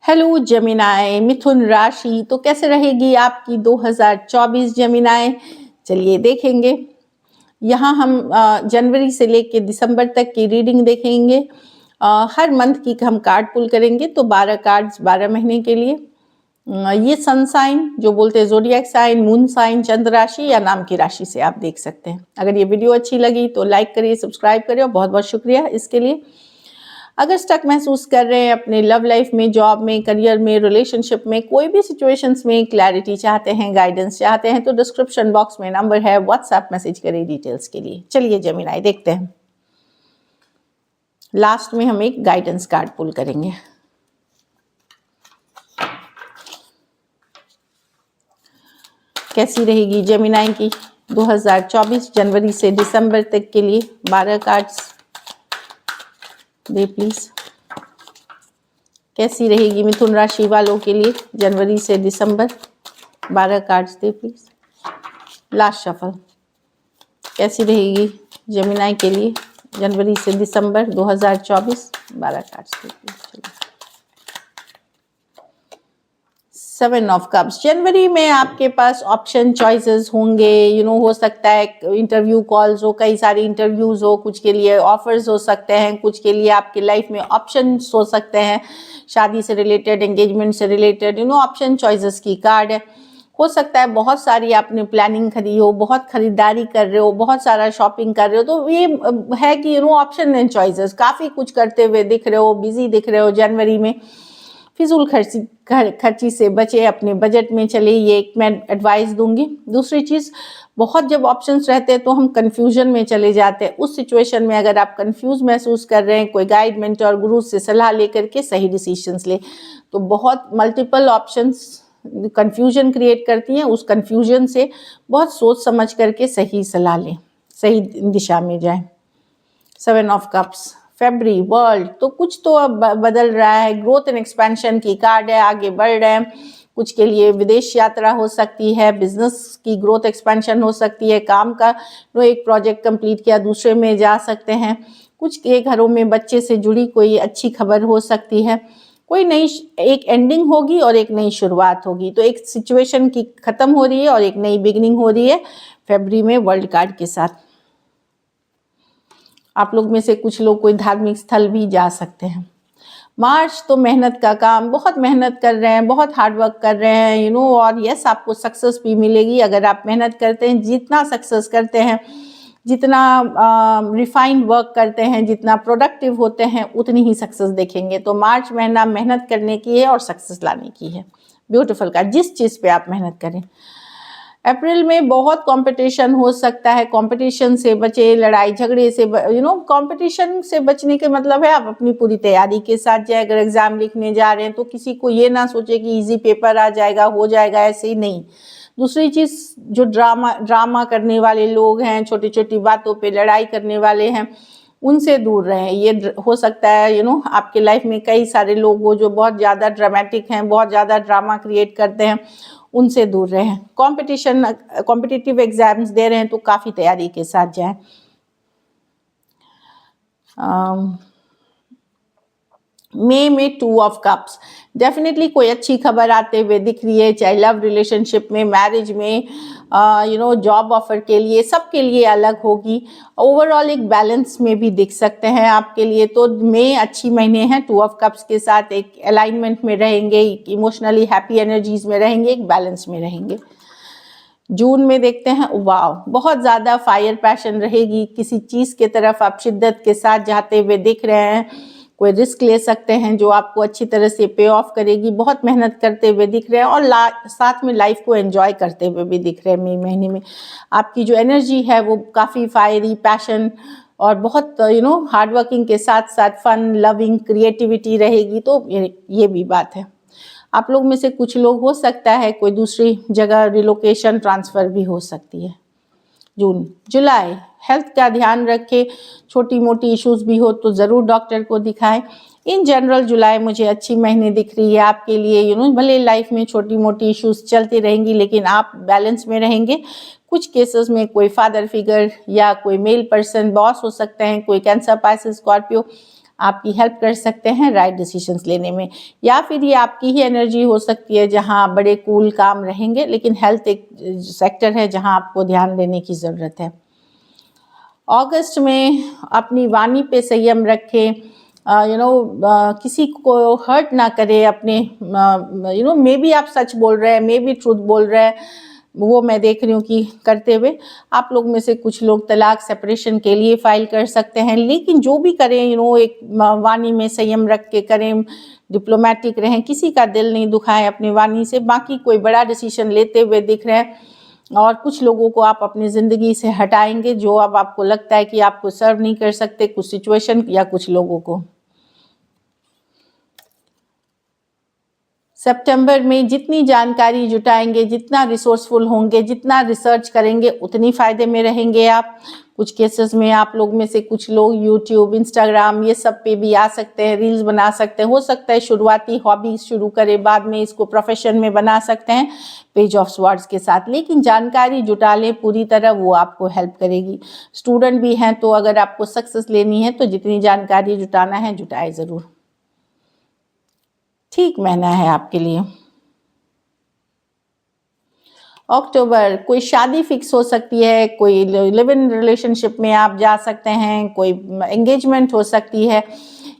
Hello Gemini, मिथुन राशि तो कैसे रहेगी आपकी 2024 जेमिनाई? चलिए देखेंगे। यहाँ हम जनवरी से लेके दिसंबर तक की रीडिंग देखेंगे। हर मंथ की हम कार्ड पुल करेंगे, तो 12 कार्ड्स 12 महीने के लिए। ये सन साइन जो बोलते हैं, ज़ोडिएक साइन, मून साइन, चंद्र राशि या नाम की राशि से आप देख सकते हैं। अगर ये वीडियो अच्छी लगी तो लाइक करिए, सब्सक्राइब करिए और बहुत बहुत शुक्रिया इसके लिए। अगर स्टक महसूस कर रहे हैं अपने लव लाइफ में, जॉब में, करियर में, रिलेशनशिप में, कोई भी सिचुएशंस में क्लैरिटी चाहते हैं, गाइडेंस चाहते हैं, तो डिस्क्रिप्शन बॉक्स में नंबर है, व्हाट्सएप मैसेज करें डिटेल्स के लिए। चलिए जेमिनाई देखते हैं। लास्ट में हम एक गाइडेंस कार्ड पुल करेंगे। कैसी रहेगी जेमिनाई की 2024 जनवरी से दिसंबर तक के लिए? 12 कार्ड्स दे प्लीज। कैसी रहेगी मिथुन राशि वालों के लिए जनवरी से दिसंबर? 12 कार्ड्स दे प्लीज। Last shuffle. कैसी रहेगी जेमिनाई के लिए जनवरी से दिसंबर 2024? 12 कार्ड्स दे प्लीज। 7 of cups. जनवरी में आपके पास ऑप्शन चॉइसेस होंगे। हो सकता है इंटरव्यू कॉल्स हो, कई सारे इंटरव्यूज हो, कुछ के लिए ऑफर्स हो सकते हैं, कुछ के लिए आपकी लाइफ में ऑप्शंस हो सकते हैं, शादी से रिलेटेड, एंगेजमेंट से रिलेटेड। ऑप्शन चॉइसेस की कार्ड है। हो सकता है बहुत सारी आपने प्लानिंग करी हो, बहुत खरीदारी कर रहे हो, बहुत सारा शॉपिंग कर रहे हो, तो ये है कि ऑप्शन एंड चॉइसेस काफ़ी कुछ करते हुए दिख रहे हो, बिजी दिख रहे हो जनवरी में। फिजूल खर्ची से बचे, अपने बजट में चले, ये एक मैं एडवाइस दूंगी। दूसरी चीज़, बहुत जब ऑप्शंस रहते हैं तो हम कंफ्यूजन में चले जाते हैं। उस सिचुएशन में अगर आप कंफ्यूज महसूस कर रहे हैं, कोई गाइड, मेंटर, गुरु से सलाह लेकर के सही डिसीजंस ले। तो बहुत मल्टीपल ऑप्शंस कंफ्यूजन क्रिएट करती हैं। उस कंफ्यूजन से बहुत सोच समझ करके सही सलाह लें, सही दिशा में जाएं। 7 ऑफ कप्स। फेब्रुअरी, वर्ल्ड, तो कुछ तो अब बदल रहा है। ग्रोथ एंड एक्सपेंशन की कार्ड है, आगे बढ़ रहे हैं। कुछ के लिए विदेश यात्रा हो सकती है, बिजनेस की ग्रोथ एक्सपेंशन हो सकती है, काम का एक प्रोजेक्ट कंप्लीट किया दूसरे में जा सकते हैं। कुछ के घरों में बच्चे से जुड़ी कोई अच्छी खबर हो सकती है। कोई नई एक एंडिंग होगी और एक नई शुरुआत होगी। तो एक सिचुएशन की खत्म हो रही है और एक नई बिगनिंग हो रही है फेब्रुअरी में वर्ल्ड कार्ड के साथ। आप लोग में से कुछ लोग कोई धार्मिक स्थल भी जा सकते हैं। मार्च तो मेहनत का काम, बहुत मेहनत कर रहे हैं, बहुत हार्ड वर्क कर रहे हैं, और यस आपको सक्सेस भी मिलेगी अगर आप मेहनत करते हैं। जितना सक्सेस करते हैं, जितना रिफाइंड वर्क करते हैं, जितना प्रोडक्टिव होते हैं, उतनी ही सक्सेस देखेंगे। तो मार्च महीना मेहनत करने की है और सक्सेस लाने की है। ब्यूटीफुल का जिस चीज़ पे आप मेहनत करें। अप्रैल में बहुत कंपटीशन हो सकता है, कंपटीशन से बचे, लड़ाई झगड़े से कंपटीशन से बचने के मतलब है आप अपनी पूरी तैयारी के साथ जाए। अगर एग्जाम लिखने जा रहे हैं तो किसी को ये ना सोचे कि इजी पेपर आ जाएगा, हो जाएगा, ऐसे ही नहीं। दूसरी चीज़, जो ड्रामा करने वाले लोग हैं, छोटी छोटी बातों पे लड़ाई करने वाले हैं, उनसे दूर रहें। ये हो सकता है आपके लाइफ में कई सारे लोग हो जो बहुत ज़्यादा ड्रामेटिक हैं, बहुत ज़्यादा ड्रामा क्रिएट करते हैं, उनसे दूर रहें। कॉम्पिटिटिव एग्जाम्स दे रहे हैं तो काफ़ी तैयारी के साथ जाएं। मई में 2 ऑफ कप्स। डेफिनेटली कोई अच्छी खबर आते हुए दिख रही है, चाहे लव रिलेशनशिप में, मैरिज में, जॉब ऑफर के लिए, सबके लिए अलग होगी। ओवरऑल एक बैलेंस में भी दिख सकते हैं आपके लिए। तो मई अच्छी महीने हैं, 2 ऑफ कप्स के साथ एक अलाइनमेंट में रहेंगे, इमोशनली हैप्पी एनर्जीज में रहेंगे, एक बैलेंस में रहेंगे। जून में देखते हैं, वाव, बहुत ज़्यादा फायर पैशन रहेगी। किसी चीज़ के तरफ आप शिद्दत के साथ जाते हुए दिख रहे हैं। कोई रिस्क ले सकते हैं जो आपको अच्छी तरह से पे ऑफ करेगी। बहुत मेहनत करते हुए दिख रहे हैं और साथ में लाइफ को एंजॉय करते हुए भी दिख रहे हैं। मई महीने में आपकी जो एनर्जी है वो काफ़ी फायरी, पैशन और बहुत हार्ड वर्किंग के साथ साथ फन, लविंग, क्रिएटिविटी रहेगी। तो ये भी बात है। आप लोग में से कुछ लोग हो सकता है कोई दूसरी जगह रिलोकेशन, ट्रांसफ़र भी हो सकती है। जून, जुलाई, हेल्थ का ध्यान रखें। छोटी मोटी इश्यूज भी हो तो ज़रूर डॉक्टर को दिखाएं। इन जनरल जुलाई मुझे अच्छी महीने दिख रही है आपके लिए। भले लाइफ में छोटी मोटी इश्यूज चलती रहेंगी लेकिन आप बैलेंस में रहेंगे। कुछ केसेस में कोई फादर फिगर या कोई मेल पर्सन, बॉस हो सकते हैं, कोई कैंसर, पाइसेस, स्कॉर्पियो, आपकी हेल्प कर सकते हैं राइट डिसीजंस लेने में। या फिर ये आपकी ही एनर्जी हो सकती है जहाँ बड़े कूल काम रहेंगे, लेकिन हेल्थ एक सेक्टर है जहाँ आपको ध्यान देने की ज़रूरत है। अगस्त में अपनी वाणी पे संयम रखें, किसी को हर्ट ना करे अपने, मे बी आप सच बोल रहे हैं, मे बी ट्रूथ बोल रहे हैं, वो मैं देख रही हूँ कि करते हुए आप लोग में से कुछ लोग तलाक सेपरेशन के लिए फाइल कर सकते हैं। लेकिन जो भी करें एक वाणी में संयम रख के करें, डिप्लोमेटिक रहें, किसी का दिल नहीं दुखाएं अपनी वाणी से। बाकी कोई बड़ा डिसीजन लेते हुए दिख रहे हैं और कुछ लोगों को आप अपनी ज़िंदगी से हटाएंगे जो अब आपको लगता है कि आपको सर्व नहीं कर सकते, कुछ सिचुएशन या कुछ लोगों को। सितंबर में जितनी जानकारी जुटाएंगे, जितना रिसोर्सफुल होंगे, जितना रिसर्च करेंगे, उतनी फ़ायदे में रहेंगे आप। कुछ केसेस में आप लोग में से कुछ लोग यूट्यूब, इंस्टाग्राम ये सब पे भी आ सकते हैं, रील्स बना सकते हैं। हो सकता है शुरुआती हॉबी शुरू करें, बाद में इसको प्रोफेशन में बना सकते हैं पेज ऑफ स्वॉर्ड्स के साथ। लेकिन जानकारी जुटा लें पूरी तरह, वो आपको हेल्प करेगी। स्टूडेंट भी हैं तो अगर आपको सक्सेस लेनी है तो जितनी जानकारी जुटाना है जुटाए ज़रूर। ठीक महीना है आपके लिए। अक्टूबर, कोई शादी फिक्स हो सकती है, कोई लिव इन रिलेशनशिप में आप जा सकते हैं, कोई एंगेजमेंट हो सकती है,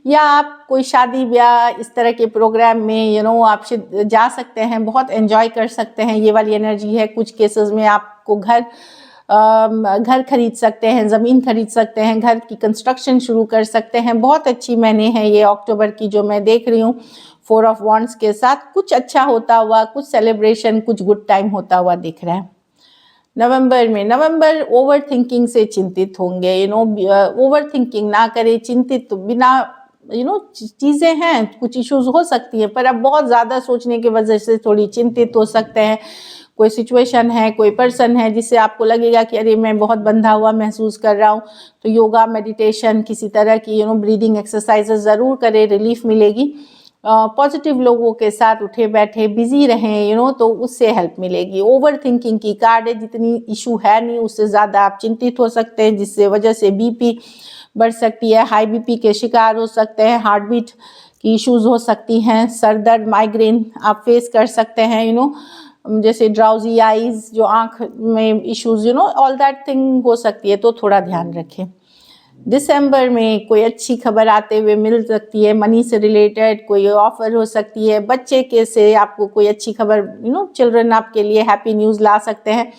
या आप कोई शादी ब्याह इस तरह के प्रोग्राम में आप जा सकते हैं, बहुत एंजॉय कर सकते हैं। ये वाली एनर्जी है। कुछ केसेस में आपको घर खरीद सकते हैं, ज़मीन खरीद सकते हैं, घर की कंस्ट्रक्शन शुरू कर सकते हैं। बहुत अच्छी महीने हैं ये अक्टूबर की जो मैं देख रही हूँ। 4 ऑफ वॉन्ड्स के साथ कुछ अच्छा होता हुआ, कुछ सेलिब्रेशन, कुछ गुड टाइम होता हुआ दिख रहा है। नवंबर ओवर थिंकिंग से चिंतित होंगे। ओवर थिंकिंग ना करें, चिंतित तो बिना चीज़ें हैं, कुछ इश्यूज हो सकती हैं, पर अब बहुत ज़्यादा सोचने की वजह से थोड़ी चिंतित हो सकते हैं। कोई सिचुएशन है, कोई पर्सन है जिससे आपको लगेगा कि अरे मैं बहुत बंधा हुआ महसूस कर रहा हूँ, तो योगा, मेडिटेशन, किसी तरह की ब्रीदिंग एक्सरसाइजेस ज़रूर करें, रिलीफ मिलेगी। पॉजिटिव लोगों के साथ उठे बैठे बिजी रहें, तो उससे हेल्प मिलेगी। ओवर थिंकिंग की कार्ड है, जितनी इशू है नहीं उससे ज़्यादा आप चिंतित हो सकते हैं, जिससे वजह से बीपी बढ़ सकती है, हाई बीपी के शिकार हो सकते हैं, हार्ट बीट की इश्यूज हो सकती हैं, सर दर्द, माइग्रेन आप फेस कर सकते हैं, जैसे ड्राउजी आईज, जो आँख में इश्यूज, ऑल दैट थिंग हो सकती है, तो थोड़ा ध्यान रखें। दिसंबर में कोई अच्छी खबर आते हुए मिल सकती है, मनी से रिलेटेड कोई ऑफर हो सकती है, बच्चे के से आपको कोई अच्छी खबर, चिल्ड्रन आपके लिए हैप्पी न्यूज़ ला सकते हैं।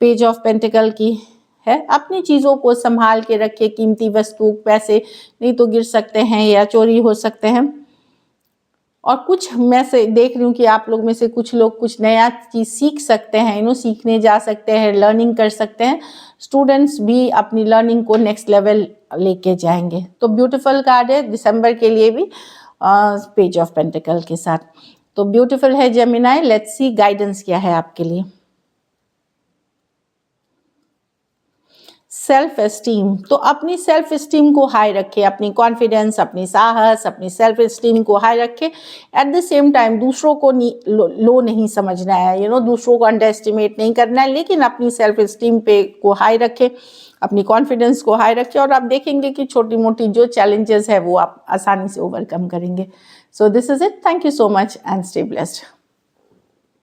पेज ऑफ पेंटिकल की है। अपनी चीज़ों को संभाल के रखें, कीमती वस्तु, पैसे नहीं तो गिर सकते हैं या चोरी हो सकते हैं। और कुछ मैं से देख रही हूँ कि आप लोग में से कुछ लोग कुछ नया चीज़ सीख सकते हैं, सीखने जा सकते हैं, लर्निंग कर सकते हैं। स्टूडेंट्स भी अपनी लर्निंग को नेक्स्ट लेवल लेके जाएंगे। तो ब्यूटीफुल कार्ड है दिसंबर के लिए भी पेज ऑफ पेंटिकल के साथ। तो ब्यूटीफुल है जेमिनाई। लेट्स सी गाइडेंस क्या है आपके लिए। सेल्फ एस्टीम, तो अपनी सेल्फ एस्टीम को हाई रखें, अपनी कॉन्फिडेंस, अपनी साहस, अपनी सेल्फ एस्टीम को हाई रखें। एट द सेम टाइम दूसरों को लो नहीं समझना है, दूसरों को अंडर एस्टिमेट नहीं करना है, लेकिन अपनी सेल्फ एस्टीम पे को हाई रखें, अपनी कॉन्फिडेंस को हाई रखें, और आप देखेंगे कि छोटी मोटी जो चैलेंजेस है वो आप आसानी से ओवरकम करेंगे। So this is it. Thank you so much and stay blessed.